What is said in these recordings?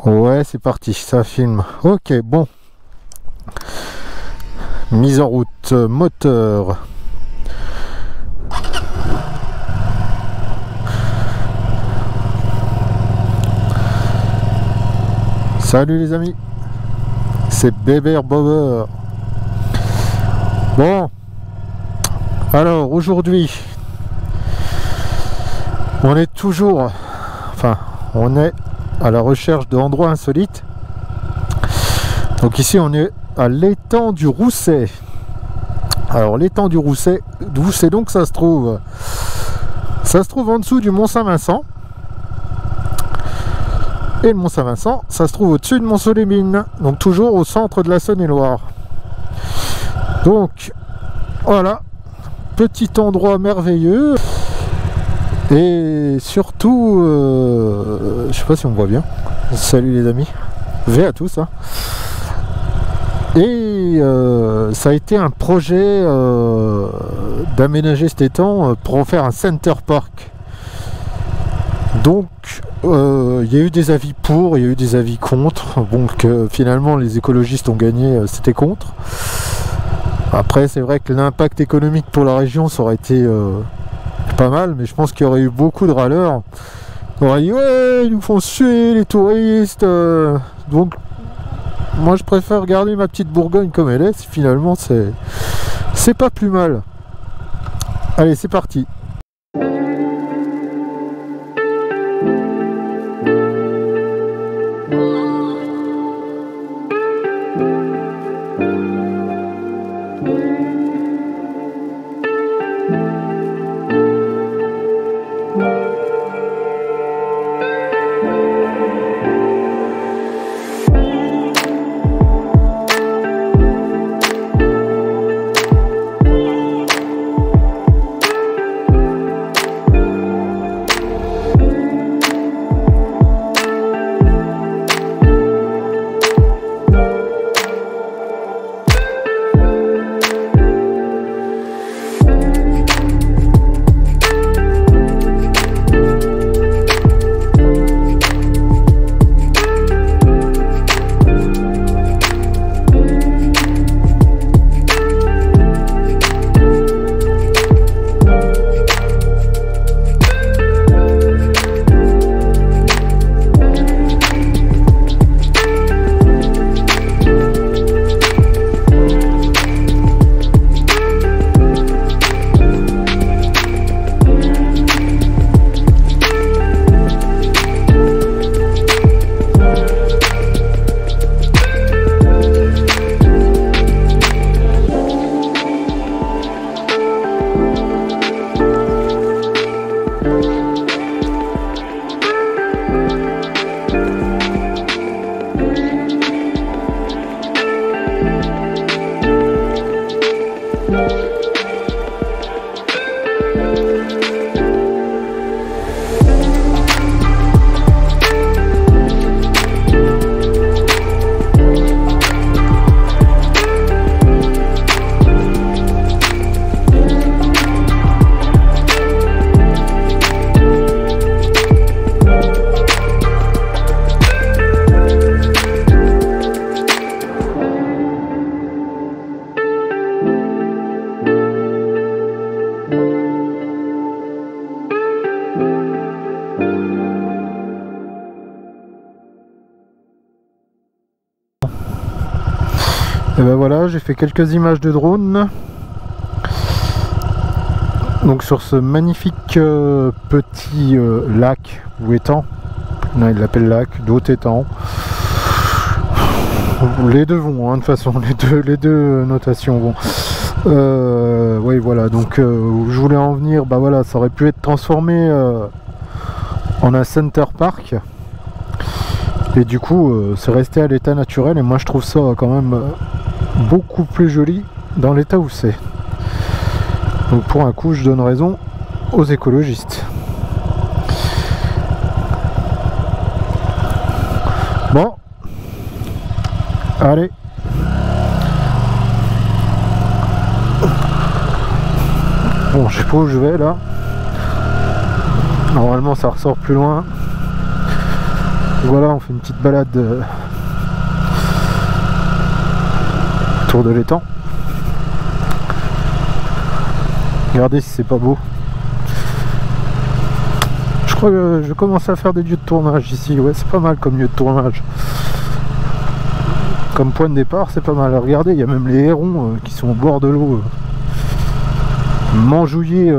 Ouais, c'est parti, ça filme. Ok, bon. Mise en route, moteur. Salut les amis, c'est Bébert Bobber. Bon, alors aujourd'hui, on est toujours, on est à la recherche d'endroits insolites. Donc ici, on est à l'étang du Rousset. Alors l'étang du Rousset, d'où c'est donc ça se trouve? Ça se trouve en dessous du Mont Saint-Vincent. Et le Mont Saint-Vincent, ça se trouve au-dessus de Mont-Soleil-Mines, donc toujours au centre de la Saône-et-Loire. Donc, voilà, petit endroit merveilleux. Et surtout, je sais pas si on me voit bien. Salut les amis, V à tous. Hein. Et ça a été un projet d'aménager cet étang pour en faire un center park. Donc il y a eu des avis pour, il y a eu des avis contre. Donc finalement les écologistes ont gagné, c'était contre. Après c'est vrai que l'impact économique pour la région ça aurait été pas mal, mais je pense qu'il y aurait eu beaucoup de râleurs. On aurait dit ouais ils nous font suer les touristes. Donc moi je préfère garder ma petite Bourgogne comme elle est. Finalement c'est pas plus mal. Allez c'est parti. Et ben voilà, j'ai fait quelques images de drone. Donc sur ce magnifique petit lac ou étang, non, il l'appelle lac, d'autres étangs. Les deux vont, hein, de toute façon, les deux notations vont. Oui, voilà, donc où je voulais en venir, bah voilà, ça aurait pu être transformé en un center park. Et du coup, c'est resté à l'état naturel. Et moi, je trouve ça quand même beaucoup plus joli dans l'état où c'est. Donc pour un coup, je donne raison aux écologistes. Bon, allez. Bon, je sais pas où je vais là. Normalement, ça ressort plus loin. Voilà, on fait une petite balade autour de l'étang. Regardez si c'est pas beau. Je crois que je commence à faire des lieux de tournage ici. Ouais, c'est pas mal comme lieu de tournage. Comme point de départ, c'est pas mal. Regardez, il y a même les hérons qui sont au bord de l'eau. Manjouiller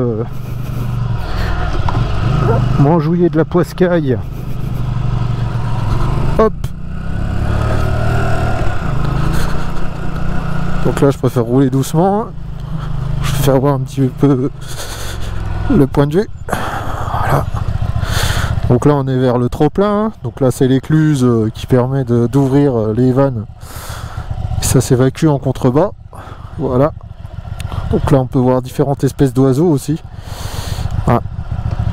de la poiscaille. Hop. Donc là je préfère rouler doucement. Je préfère voir un petit peu le point de vue. Voilà. Donc là on est vers le trop-plein. Donc là c'est l'écluse qui permet d'ouvrir les vannes. Et ça s'évacue en contrebas. Voilà. Donc là on peut voir différentes espèces d'oiseaux aussi. Voilà.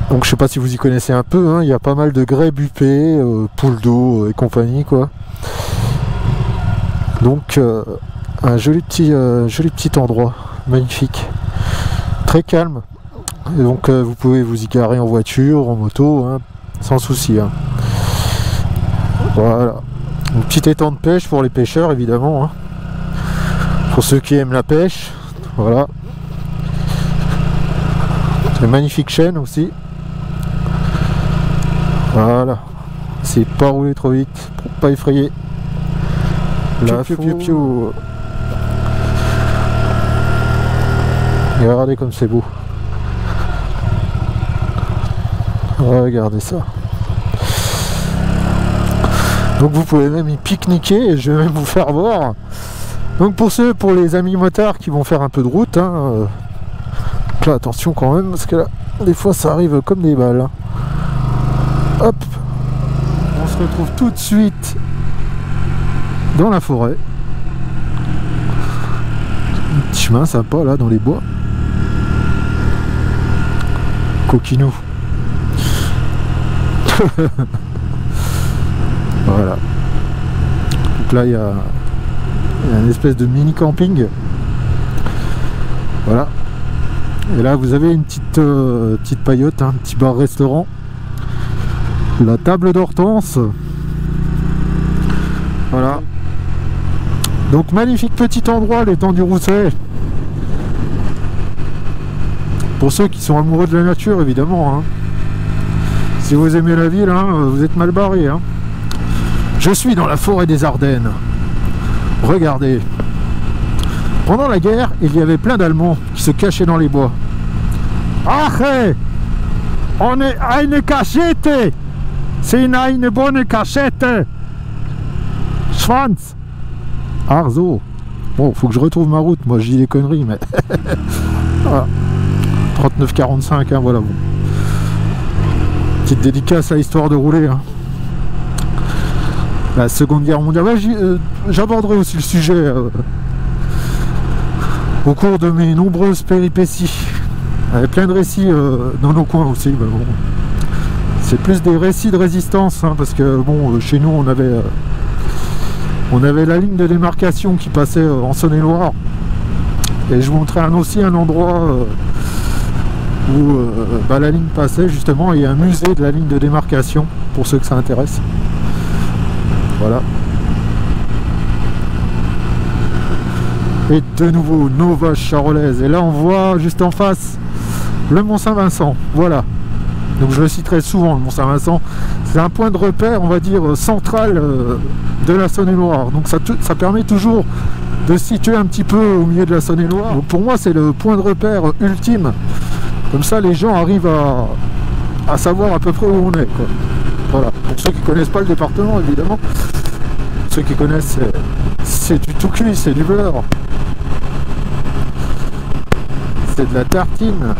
Donc je sais pas si vous y connaissez un peu, hein, il y a pas mal de grèbes huppées, poules d'eau et compagnie quoi. Donc un joli petit endroit, magnifique, très calme. Et donc vous pouvez vous y garer en voiture, en moto, hein, sans souci. Hein. Voilà, un petit étang de pêche pour les pêcheurs évidemment, hein. Pour ceux qui aiment la pêche, voilà. Une magnifique chaîne aussi. Voilà, c'est pas rouler trop vite pour pas effrayer. Là, piou. Et regardez comme c'est beau. Regardez ça. Donc vous pouvez même y pique-niquer et je vais même vous faire voir. Donc pour les amis motards qui vont faire un peu de route, hein, là attention quand même parce que là, des fois ça arrive comme des balles. Hein. Hop, on se retrouve tout de suite dans la forêt. Un petit chemin sympa là dans les bois. Coquinou. Voilà. Donc là il y a une espèce de mini camping. Voilà. Et là vous avez une petite paillote, un petit bar restaurant. La table d'Hortense. Voilà. Donc magnifique petit endroit, l'étang du Rousset. Pour ceux qui sont amoureux de la nature évidemment. Hein. Si vous aimez la ville, hein, vous êtes mal barré. Hein. Je suis dans la forêt des Ardennes. Regardez. Pendant la guerre, il y avait plein d'Allemands qui se cachaient dans les bois. Ah hey, on est à une cachette. C'est une bonne cachette. Schwanz. Arzo. Bon, faut que je retrouve ma route. Moi, je dis des conneries, mais... Voilà. 39,45, hein, voilà. Bon. Petite dédicace à Histoire de rouler. Hein. La Seconde Guerre mondiale. Ouais, j'aborderai aussi le sujet au cours de mes nombreuses péripéties. Il y avait plein de récits dans nos coins aussi. Mais bon. C'est plus des récits de résistance, hein, parce que bon, chez nous on avait la ligne de démarcation qui passait en Saône-et-Loire, et je vous montrais aussi un endroit où la ligne passait justement, et il y a un musée de la ligne de démarcation pour ceux que ça intéresse. Voilà. Et de nouveau nos vaches charolaises, et là on voit juste en face le Mont Saint-Vincent. Voilà. Donc je le citerai souvent, le Mont Saint-Vincent. C'est un point de repère, on va dire, central de la Saône-et-Loire. Donc ça permet toujours de se situer un petit peu au milieu de la Saône-et-Loire. Pour moi, c'est le point de repère ultime. Comme ça, les gens arrivent à savoir à peu près où on est, quoi. Voilà. Pour ceux qui ne connaissent pas le département, évidemment. Ceux qui connaissent, c'est du tout cuit, c'est du beurre. C'est de la tartine.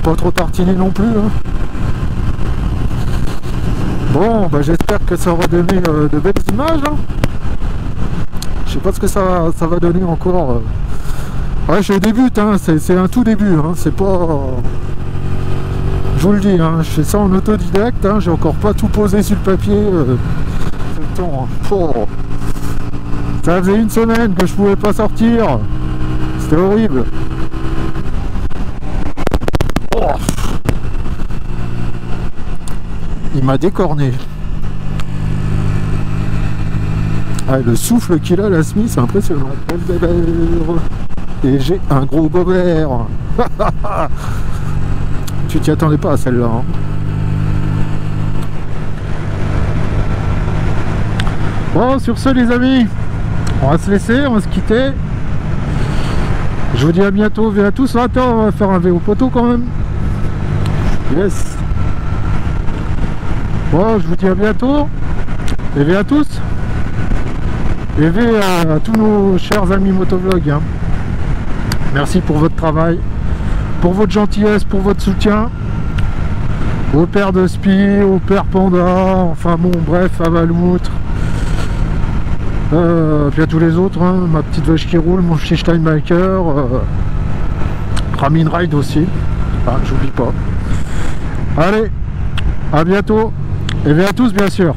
Pas trop tartiner non plus. Hein. Bon, bah, j'espère que ça aura donné de belles images. Hein. Je sais pas ce que ça va donner encore. Ouais, je débute, hein. C'est un tout début. Hein. C'est pas... Je vous le dis, hein. Je fais ça en autodidacte. Hein. J'ai encore pas tout posé sur le papier. C'est le temps. Hein. Oh. Ça faisait une semaine que je pouvais pas sortir. C'était horrible. Il m'a décorné. Ah, le souffle qu'il a, la Smith, c'est impressionnant. Et j'ai un gros bobert. Tu t'y attendais pas à celle-là. Hein. Bon, sur ce, les amis, on va se laisser, on va se quitter. Je vous dis à bientôt, à tous. Attends, on va faire un vélo poteau quand même. Yes. Bon, je vous dis à bientôt. Et à tous. Et à tous nos chers amis motovlog. Hein. Merci pour votre travail, pour votre gentillesse, pour votre soutien. Au père de Spi, au père Panda, enfin bon, bref, à Valoutre. Puis à tous les autres, hein, ma petite vache qui roule, mon petit Steinbiker, Ramin Ride aussi, ah, j'oublie pas. Allez, à bientôt, et à tous bien sûr.